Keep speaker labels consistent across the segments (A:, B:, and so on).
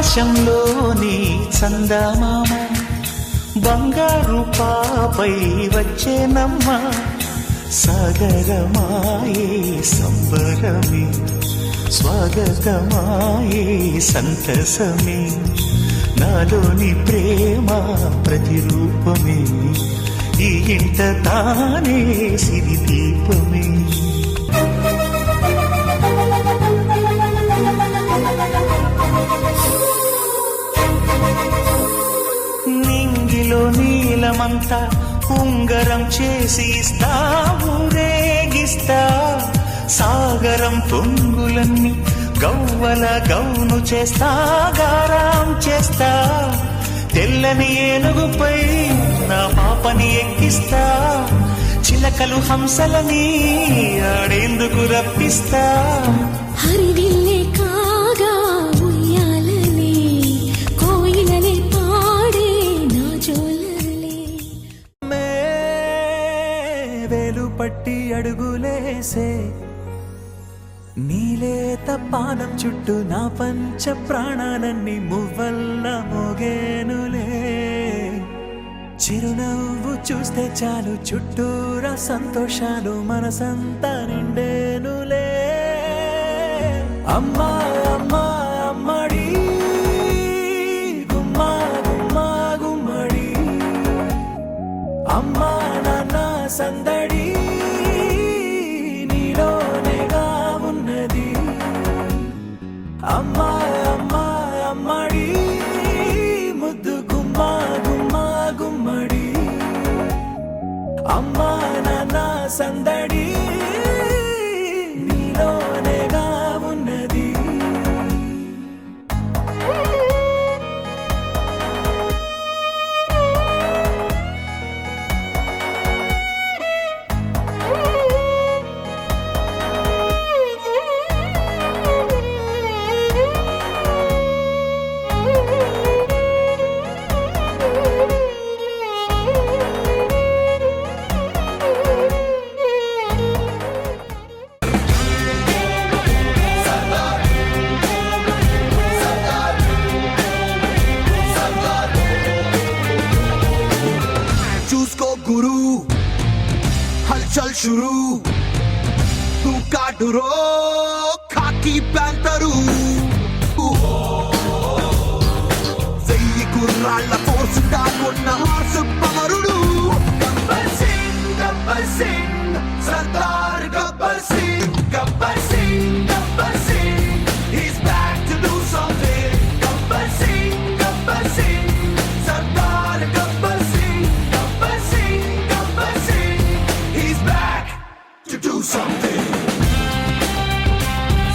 A: ఆకాశంలోని చందమామ బంగారు పాపై వచ్చేనమ్మ సాగరమాయే సంబరమే స్వాగతమాయే సంతసమే నాలోని ప్రేమ ప్రతిరూపమే ఈ ఇంట తానే సిరి దీపమే నింగిలో నీలమంతా ఉంగరం చేసి ఇస్తా ఊరేగిస్తా సాగరం పొంగులన్నీ గవ్వల గౌను చేస్తా గారాం చేస్తా తెల్లని ఏనుగుపై నా పాపని ఎక్కిస్తా చిలకలు హంసలని ఆడేందుకు రప్పిస్తా
B: హరివిల్లే కాగా ఉయ్యాలనే కోయిలనే పాడే నా జోలలే
C: వేలు పట్టి అడుగులేసే నీలేత పానం చుట్టూ నా పంచ ప్రాణాలన్నీ మువ్వల్ల మోగేనులే చిరునవ్వు చూస్తే చాలు చుట్టూరా సంతోషాలు మనసంతా నిండేనులే అమ్మా అమ్మా అమ్మడి గుమ్మా గుమ్మా గుమ్మడి అమ్మా నాన్న సందడి నీలోనేగా ఉన్నది అమ్మా అమ్మా అమ్మడి ముద్దు గుమ్మా గుమ్మా గుమ్మడి అమ్మా నాన్న సందడి నీలోనేగా ఉన్నది
D: చూసుకో గురు హల్చల్ షురు తూ కాటురో ఖాకీ ప్యాంటరు వెయ్యి గుర్రాళ్ళ ఫోర్స్ దాగున్న హార్స్ పవరుడు Gabbar Singh Sardar Gabbar Singh Gabbar Singh Gabbar Singh he's back to do something Gabbar Singh Sardar Gabbar he's back to do something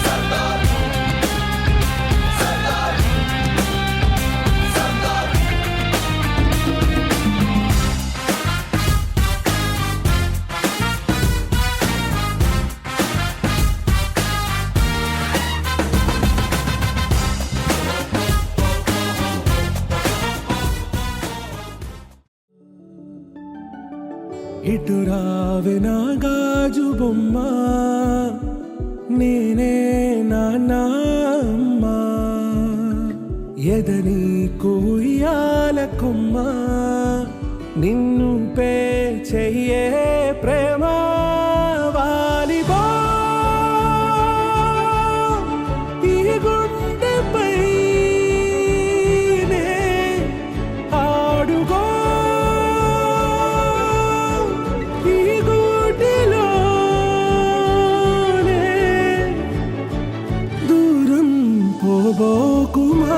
D: Sardar Sardar Sardar
C: ఇటు రావే నా గాజు బొమ్మ నేనే నాన్నమ్మ ఎదని కుయ్యాల కొమ్మ నిన్ను పే చెయ్యే ప్రేమ వాలిబా ఈ గుండెపై ఆడుగో దూరం పోబోకుమా